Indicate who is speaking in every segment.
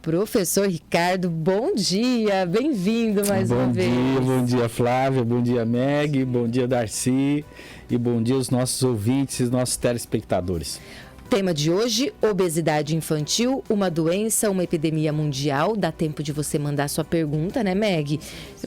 Speaker 1: Professor Ricardo, bom dia, bem-vindo mais uma vez.
Speaker 2: Bom dia, Flávia, bom dia, Meg, bom dia, Darcy, e bom dia aos nossos ouvintes e nossos telespectadores.
Speaker 1: Tema de hoje, obesidade infantil, uma doença, uma epidemia mundial. Dá tempo de você mandar sua pergunta, né, Meg?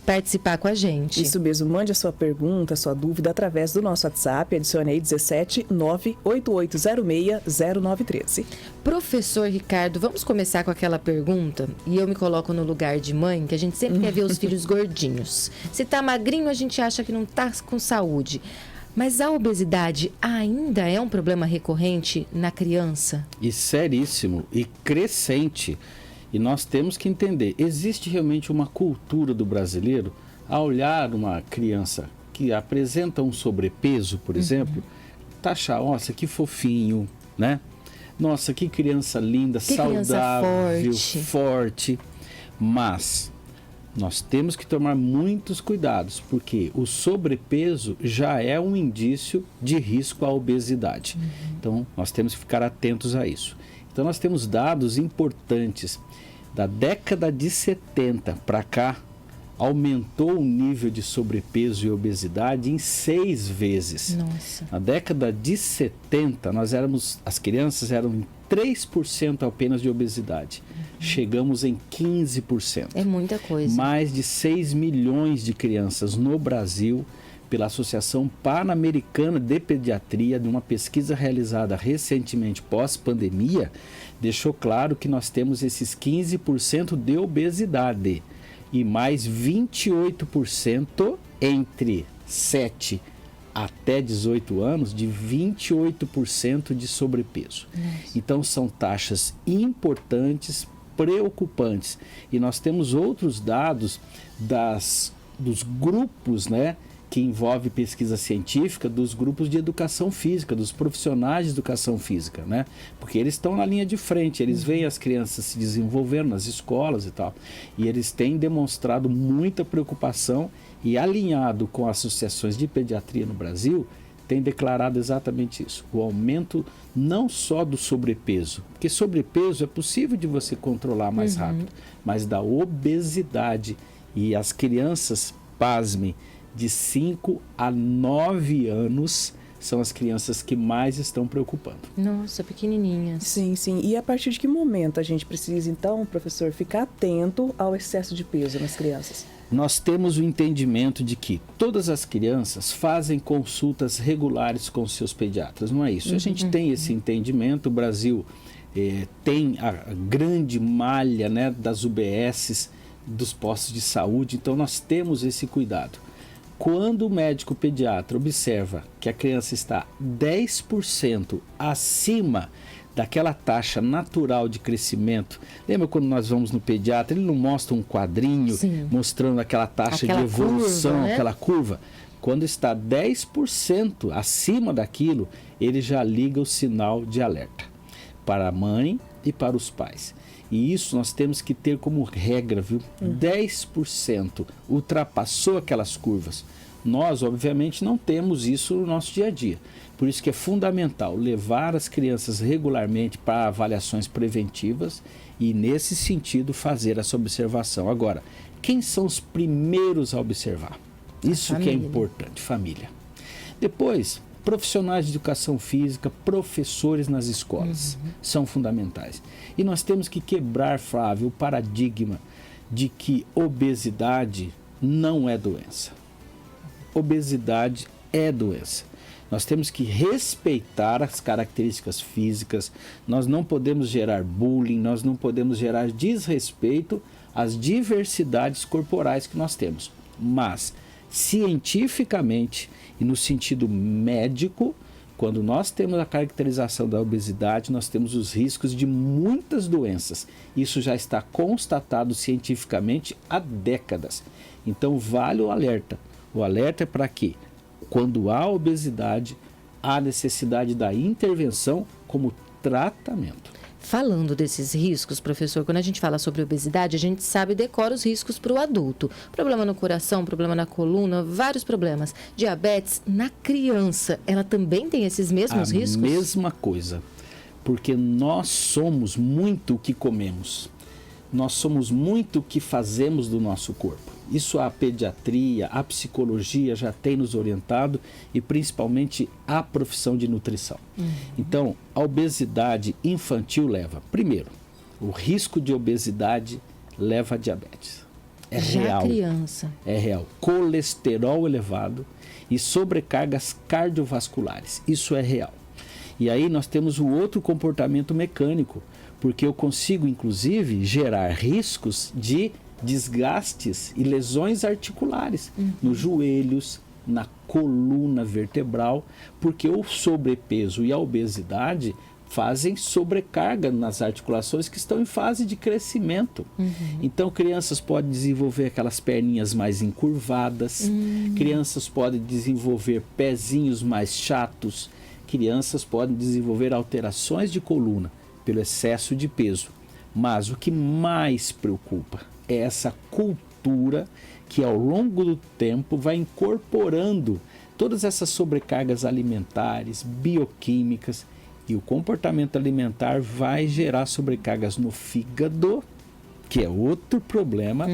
Speaker 1: Participar com a gente.
Speaker 3: Isso mesmo, mande a sua pergunta, a sua dúvida através do nosso WhatsApp, adicione aí 17 98806 0913.
Speaker 1: Professor Ricardo, vamos começar com aquela pergunta, e eu me coloco no lugar de mãe, que a gente sempre quer ver os filhos gordinhos. Se tá magrinho, a gente acha que não tá com saúde. Mas a obesidade ainda é um problema recorrente na criança?
Speaker 2: E seríssimo, e crescente. E nós temos que entender, existe realmente uma cultura do brasileiro a olhar uma criança que apresenta um sobrepeso, por exemplo, taxar, nossa, que fofinho, né? Nossa, que criança linda, que saudável, forte. Mas nós temos que tomar muitos cuidados, porque o sobrepeso já é um indício de risco à obesidade. Então, nós temos que ficar atentos a isso. Então, nós temos dados importantes. Da década de 70 para cá, aumentou o nível de sobrepeso e obesidade em 6 vezes.
Speaker 1: Nossa.
Speaker 2: Na década de 70, as crianças eram em 3% apenas de obesidade. Chegamos em 15%.
Speaker 1: É muita coisa.
Speaker 2: Mais de 6 milhões de crianças no Brasil, pela Associação Pan-Americana de Pediatria, de uma pesquisa realizada recentemente pós-pandemia, deixou claro que nós temos esses 15% de obesidade e mais 28% entre 7 até 18 anos, de 28% de sobrepeso.
Speaker 1: Nossa.
Speaker 2: Então, são taxas importantes, preocupantes. E nós temos outros dados dos grupos, né, que envolve pesquisa científica, dos grupos de educação física, dos profissionais de educação física, né? Porque eles estão na linha de frente, eles veem as crianças se desenvolvendo nas escolas e tal. E eles têm demonstrado muita preocupação e, alinhado com associações de pediatria no Brasil, tem declarado exatamente isso. O aumento não só do sobrepeso, porque sobrepeso é possível de você controlar mais rápido, mas da obesidade. E as crianças, pasmem, de 5 a 9 anos são as crianças que mais estão preocupando.
Speaker 1: Nossa, pequenininhas.
Speaker 3: Sim, sim. E a partir de que momento a gente precisa, então, professor, ficar atento ao excesso de peso nas crianças?
Speaker 2: Nós temos o entendimento de que todas as crianças fazem consultas regulares com seus pediatras, não é isso? A gente tem esse entendimento, o Brasil tem a grande malha, né, das UBSs, dos postos de saúde, então nós temos esse cuidado. Quando o médico pediatra observa que a criança está 10% acima daquela taxa natural de crescimento, lembra quando nós vamos no pediatra, ele não mostra um quadrinho mostrando aquela taxa de evolução,
Speaker 1: curva, né?
Speaker 2: Aquela curva? Quando está 10% acima daquilo, ele já liga o sinal de alerta para a mãe e para os pais. E isso nós temos que ter como regra, viu? 10% ultrapassou aquelas curvas. Nós, obviamente, não temos isso no nosso dia a dia. Por isso que é fundamental levar as crianças regularmente para avaliações preventivas e, nesse sentido, fazer essa observação. Agora, quem são os primeiros a observar? Isso que é importante, família. Depois, profissionais de educação física, professores nas escolas são fundamentais. E nós temos que quebrar, Flávio, o paradigma de que obesidade não é doença. Obesidade é doença. Nós temos que respeitar as características físicas, nós não podemos gerar bullying, nós não podemos gerar desrespeito às diversidades corporais que nós temos. Mas, cientificamente e no sentido médico, quando nós temos a caracterização da obesidade, nós temos os riscos de muitas doenças. Isso já está constatado cientificamente há décadas. Então, vale o alerta. O alerta é para que, quando há obesidade, há necessidade da intervenção como tratamento.
Speaker 1: Falando desses riscos, professor, quando a gente fala sobre obesidade, a gente sabe e decora os riscos para o adulto. Problema no coração, problema na coluna, vários problemas. Diabetes na criança, ela também tem esses mesmos riscos?
Speaker 2: A mesma coisa, porque nós somos muito o que comemos. nós somos muito o que fazemos do nosso corpo. Isso a pediatria, a psicologia já tem nos orientado e principalmente a profissão de nutrição. Então, a obesidade infantil leva, primeiro, o risco de obesidade leva a diabetes. É
Speaker 1: Já
Speaker 2: real.
Speaker 1: criança.
Speaker 2: É real. Colesterol elevado e sobrecargas cardiovasculares. Isso é real. E aí nós temos o outro comportamento mecânico, porque eu consigo, inclusive, gerar riscos de desgastes e lesões articulares nos joelhos, na coluna vertebral, porque o sobrepeso e a obesidade fazem sobrecarga nas articulações que estão em fase de crescimento. Então, crianças podem desenvolver aquelas perninhas mais encurvadas, crianças podem desenvolver pezinhos mais chatos, crianças podem desenvolver alterações de coluna pelo excesso de peso. Mas o que mais preocupa é essa cultura que ao longo do tempo vai incorporando todas essas sobrecargas alimentares, bioquímicas, e o comportamento alimentar vai gerar sobrecargas no fígado, que é outro problema.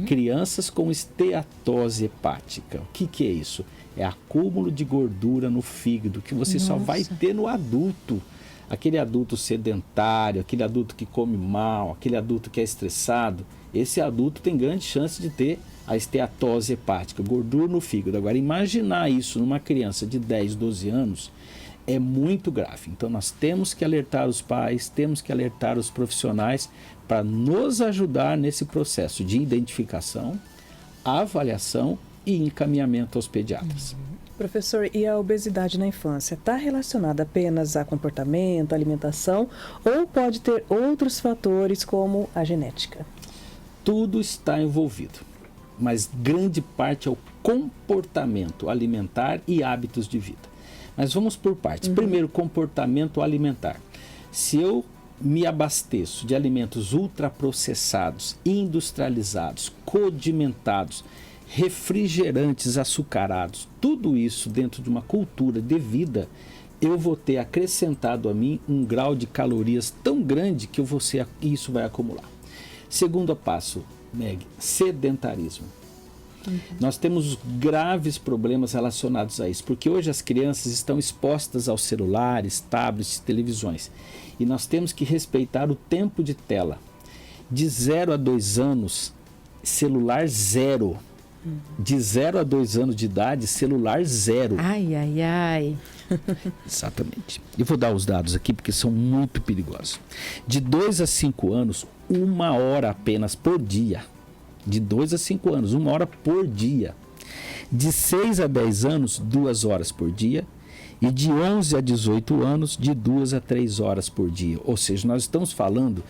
Speaker 2: Crianças com esteatose hepática. O que é isso? É acúmulo de gordura no fígado, que você só vai ter no adulto. Aquele adulto sedentário, aquele adulto que come mal, aquele adulto que é estressado, esse adulto tem grande chance de ter a esteatose hepática, gordura no fígado. Agora, imaginar isso numa criança de 10, 12 anos é muito grave. Então, nós temos que alertar os pais, temos que alertar os profissionais para nos ajudar nesse processo de identificação, avaliação e encaminhamento aos pediatras.
Speaker 3: Professor, e a obesidade na infância está relacionada apenas a comportamento, alimentação, ou pode ter outros fatores como a genética?
Speaker 2: Tudo está envolvido, mas grande parte é o comportamento alimentar e hábitos de vida. Mas vamos por partes. Primeiro, comportamento alimentar. Se eu me abasteço de alimentos ultraprocessados, industrializados, condimentados, refrigerantes, açucarados, tudo isso dentro de uma cultura de vida, eu vou ter acrescentado a mim um grau de calorias tão grande que isso vai acumular. Segundo passo, Meg, sedentarismo. Nós temos graves problemas relacionados a isso, porque hoje as crianças estão expostas aos celulares, tablets, televisões, e nós temos que respeitar o tempo de tela. De 0 a 2 anos, celular zero. De 0 a 2 anos de idade, celular zero.
Speaker 1: Ai, ai, ai.
Speaker 2: Exatamente. Eu vou dar os dados aqui porque são muito perigosos. De 2 a 5 anos, 1 hora apenas por dia. De 2 a 5 anos, 1 hora por dia. De 6 a 10 anos, 2 horas por dia. E de 11 a 18 anos, de 2 a 3 horas por dia. Ou seja, nós estamos falando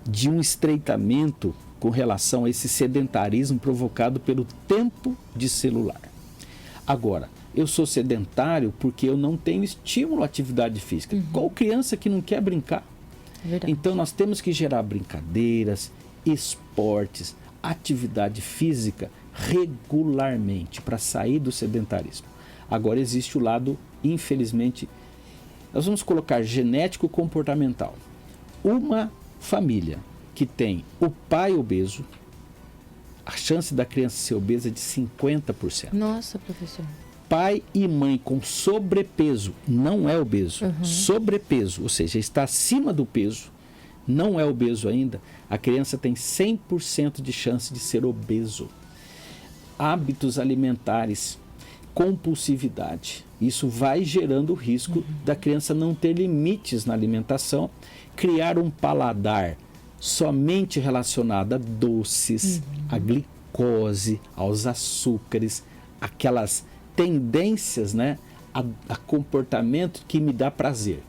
Speaker 2: de um estreitamento com relação a esse sedentarismo provocado pelo tempo de celular. Agora, eu sou sedentário porque eu não tenho estímulo à atividade física. Qual criança que não quer brincar?
Speaker 1: Verdade.
Speaker 2: Então, nós temos que gerar brincadeiras, esportes, atividade física regularmente para sair do sedentarismo. Agora, existe o lado, infelizmente, nós vamos colocar genético comportamental. Uma família que tem o pai obeso, a chance da criança ser obesa é de 50%.
Speaker 1: Nossa, professor.
Speaker 2: Pai e mãe com sobrepeso, não é obeso, sobrepeso, ou seja, está acima do peso, não é obeso ainda, a criança tem 100% de chance de ser obeso. Hábitos alimentares, compulsividade, isso vai gerando o risco da criança não ter limites na alimentação, criar um paladar somente relacionado a doces, a glicose, aos açúcares, aquelas tendências, né, a comportamento que me dá prazer.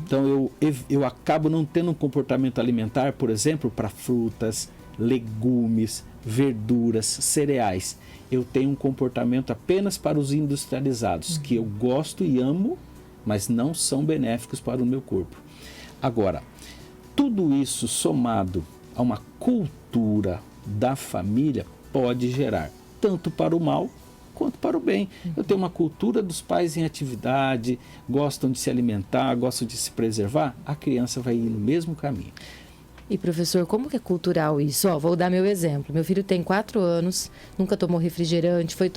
Speaker 2: Então eu acabo não tendo um comportamento alimentar, por exemplo, para frutas, legumes, verduras, cereais. Eu tenho um comportamento apenas para os industrializados, que eu gosto e amo, mas não são benéficos para o meu corpo. Agora, tudo isso somado a uma cultura da família pode gerar tanto para o mal quanto para o bem. Eu tenho uma cultura dos pais em atividade, gostam de se alimentar, gostam de se preservar, a criança vai ir no mesmo caminho.
Speaker 1: E, professor, como que é cultural isso? Ó, vou dar meu exemplo. Meu filho tem 4 anos, nunca tomou refrigerante, foi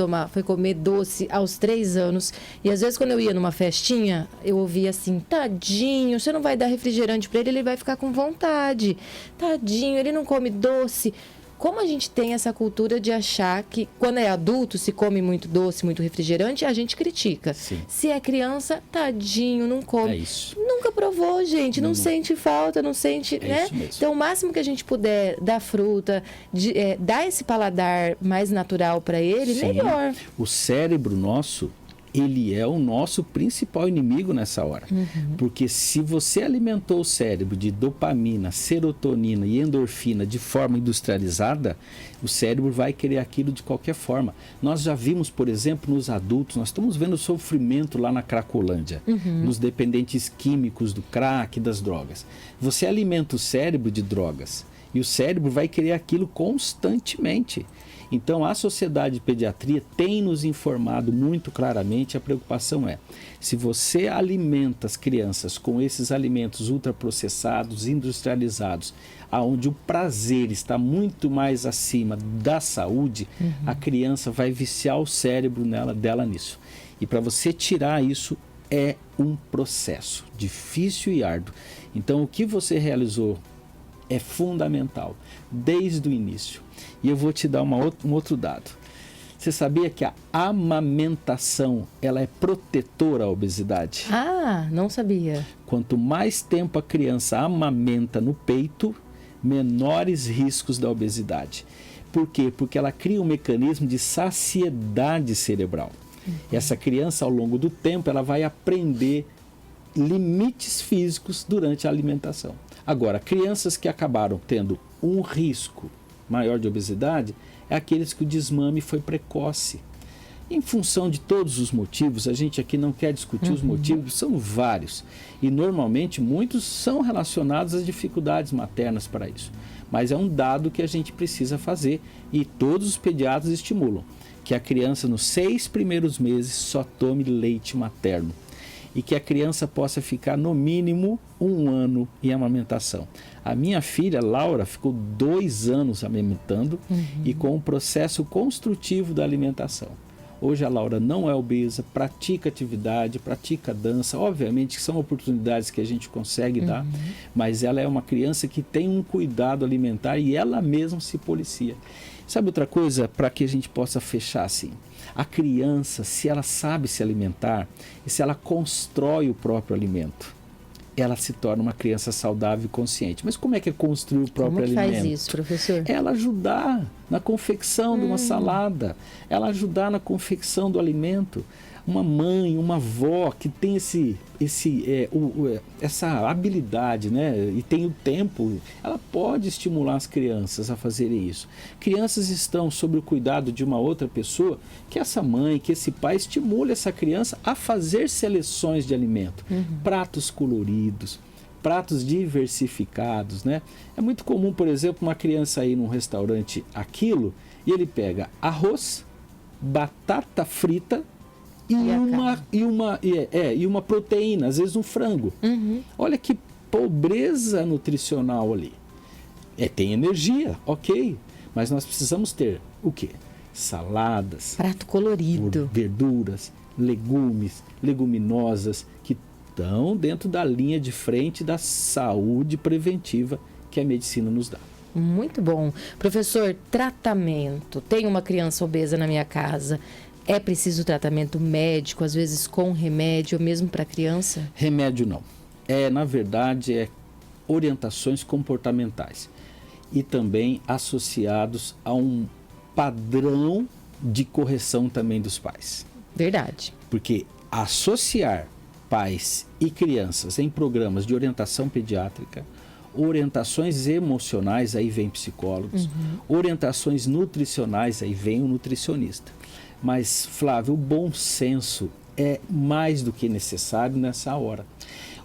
Speaker 1: comer doce aos 3 anos. E às vezes, quando eu ia numa festinha, eu ouvia assim, tadinho, você não vai dar refrigerante para ele, ele vai ficar com vontade. Tadinho, ele não come doce. Como a gente tem essa cultura de achar que quando é adulto, se come muito doce, muito refrigerante, a gente critica.
Speaker 2: Sim.
Speaker 1: Se é criança, tadinho, não come.
Speaker 2: É isso.
Speaker 1: Nunca provou, gente, não sente falta, não sente, né?
Speaker 2: Isso mesmo.
Speaker 1: Então, o máximo que a gente puder dar fruta, dar esse paladar mais natural para ele,
Speaker 2: Sim.
Speaker 1: melhor.
Speaker 2: O cérebro nosso, ele é o nosso principal inimigo nessa hora. Porque se você alimentou o cérebro de dopamina, serotonina e endorfina de forma industrializada, o cérebro vai querer aquilo de qualquer forma. Nós já vimos, por exemplo, nos adultos, nós estamos vendo o sofrimento lá na Cracolândia, nos dependentes químicos do crack, das drogas. Você alimenta o cérebro de drogas e o cérebro vai querer aquilo constantemente. Então, a Sociedade de Pediatria tem nos informado muito claramente, a preocupação é, se você alimenta as crianças com esses alimentos ultraprocessados, industrializados, onde o prazer está muito mais acima da saúde, a criança vai viciar o cérebro dela nisso. E para você tirar isso, é um processo difícil e árduo. Então, o que você realizou é fundamental, desde o início. E eu vou te dar um outro dado. Você sabia que a amamentação, ela é protetora à obesidade?
Speaker 1: Ah, não sabia.
Speaker 2: Quanto mais tempo a criança amamenta no peito, menores riscos da obesidade. Por quê? Porque ela cria um mecanismo de saciedade cerebral. Essa criança, ao longo do tempo, ela vai aprender limites físicos durante a alimentação. Agora, crianças que acabaram tendo um risco maior de obesidade é aqueles que o desmame foi precoce. Em função de todos os motivos, a gente aqui não quer discutir os motivos, são vários. E normalmente muitos são relacionados às dificuldades maternas para isso. Mas é um dado que a gente precisa fazer e todos os pediatras estimulam que a criança nos 6 primeiros meses só tome leite materno. E que a criança possa ficar no mínimo 1 ano em amamentação. A minha filha, Laura, ficou 2 anos amamentando e com um processo construtivo da alimentação. Hoje a Laura não é obesa, pratica atividade, pratica dança. Obviamente que são oportunidades que a gente consegue dar, mas ela é uma criança que tem um cuidado alimentar e ela mesma se policia. Sabe outra coisa para que a gente possa fechar assim? A criança, se ela sabe se alimentar e se ela constrói o próprio alimento, ela se torna uma criança saudável e consciente. Mas como é que é construir o próprio alimento?
Speaker 1: Como faz isso, professor?
Speaker 2: Ela ajudar na confecção de uma salada, ela ajudar na confecção do alimento. Uma mãe, uma avó que tem essa habilidade, né? E tem o tempo, ela pode estimular as crianças a fazerem isso. Crianças estão sob o cuidado de uma outra pessoa, que essa mãe, que esse pai estimule essa criança a fazer seleções de alimento, pratos coloridos, pratos diversificados, né? É muito comum, por exemplo, uma criança ir num restaurante aquilo e ele pega arroz, batata frita e uma proteína, às vezes um frango. Olha que pobreza nutricional ali. Tem energia, ok, mas nós precisamos ter o quê? Saladas,
Speaker 1: prato colorido,
Speaker 2: verduras, legumes, leguminosas, que estão dentro da linha de frente da saúde preventiva que a medicina nos dá.
Speaker 1: Muito bom. Professor, tratamento. Tem uma criança obesa na minha casa. É preciso tratamento médico, às vezes com remédio, mesmo para criança?
Speaker 2: Remédio não. Na verdade, orientações comportamentais. E também associados a um padrão de correção também dos pais.
Speaker 1: Verdade.
Speaker 2: Porque associar pais e crianças em programas de orientação pediátrica, orientações emocionais, aí vem psicólogos, orientações nutricionais, aí vem o nutricionista. Mas, Flávio, o bom senso é mais do que necessário nessa hora.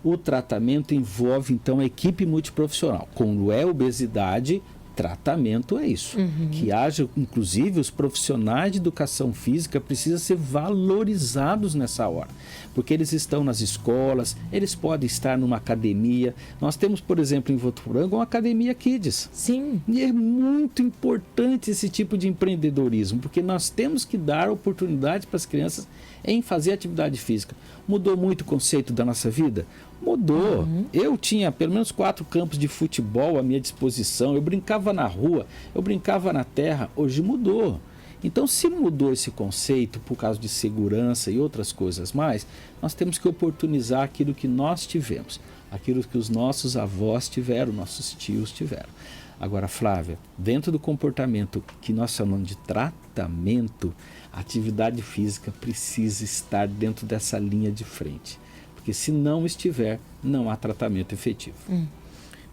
Speaker 2: O tratamento envolve, então, a equipe multiprofissional. Quando é obesidade, Tratamento é isso. Que haja, inclusive, os profissionais de educação física precisam ser valorizados nessa hora. Porque eles estão nas escolas, eles podem estar numa academia. Nós temos, por exemplo, em Votuporanga, uma academia Kids.
Speaker 1: Sim.
Speaker 2: E é muito importante esse tipo de empreendedorismo, porque nós temos que dar oportunidade para as crianças em fazer atividade física. Mudou muito o conceito da nossa vida? Mudou. Eu tinha pelo menos 4 campos de futebol à minha disposição. Eu brincava na rua, eu brincava na terra. Hoje mudou. Então, se mudou esse conceito por causa de segurança e outras coisas mais, nós temos que oportunizar aquilo que nós tivemos, aquilo que os nossos avós tiveram, nossos tios tiveram. Agora, Flávia, dentro do comportamento que nós chamamos de tratamento, a atividade física precisa estar dentro dessa linha de frente. Porque se não estiver, não há tratamento efetivo.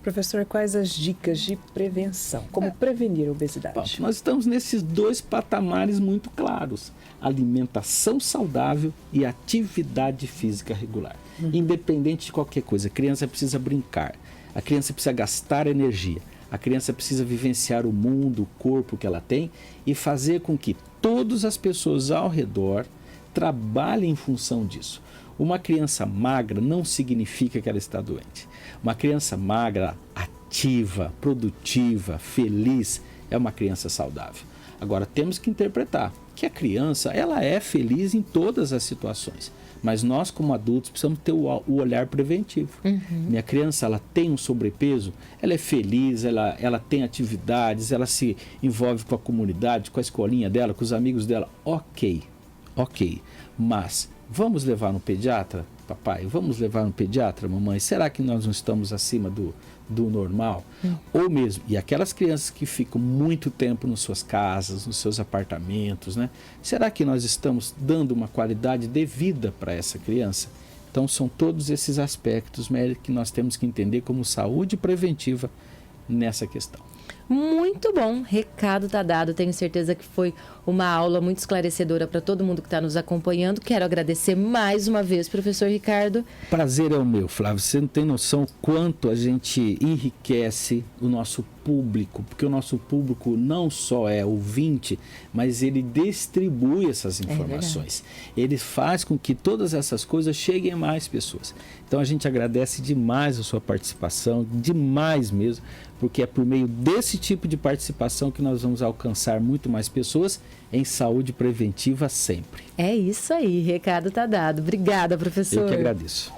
Speaker 3: Professor, quais as dicas de prevenção? Como prevenir a obesidade?
Speaker 2: Bom, nós estamos nesses 2 patamares muito claros. Alimentação saudável e atividade física regular. Independente de qualquer coisa, a criança precisa brincar, a criança precisa gastar energia, a criança precisa vivenciar o mundo, o corpo que ela tem e fazer com que todas as pessoas ao redor trabalhem em função disso. Uma criança magra não significa que ela está doente. Uma criança magra, ativa, produtiva, feliz, é uma criança saudável. Agora, temos que interpretar que a criança, ela é feliz em todas as situações. Mas nós, como adultos, precisamos ter o olhar preventivo. Minha criança, ela tem um sobrepeso, ela é feliz, ela tem atividades, ela se envolve com a comunidade, com a escolinha dela, com os amigos dela. Ok. Mas vamos levar no pediatra, papai? Vamos levar no pediatra, mamãe? Será que nós não estamos acima do normal? Ou mesmo, e aquelas crianças que ficam muito tempo nas suas casas, nos seus apartamentos, né? Será que nós estamos dando uma qualidade de vida para essa criança? Então, são todos esses aspectos, Mary, que nós temos que entender como saúde preventiva nessa questão.
Speaker 1: Muito bom, recado tá dado, tenho certeza que foi uma aula muito esclarecedora para todo mundo que está nos acompanhando. Quero agradecer mais uma vez, professor Ricardo.
Speaker 2: Prazer é o meu, Flávio. Você não tem noção o quanto a gente enriquece o nosso público, porque o nosso público não só é ouvinte, mas ele distribui essas informações. Ele faz com que todas essas coisas cheguem a mais pessoas. Então a gente agradece demais a sua participação, demais mesmo, porque é por meio desse tipo de participação que nós vamos alcançar muito mais pessoas em saúde preventiva sempre.
Speaker 1: É isso aí, recado tá dado. Obrigada, professor.
Speaker 2: Eu que agradeço.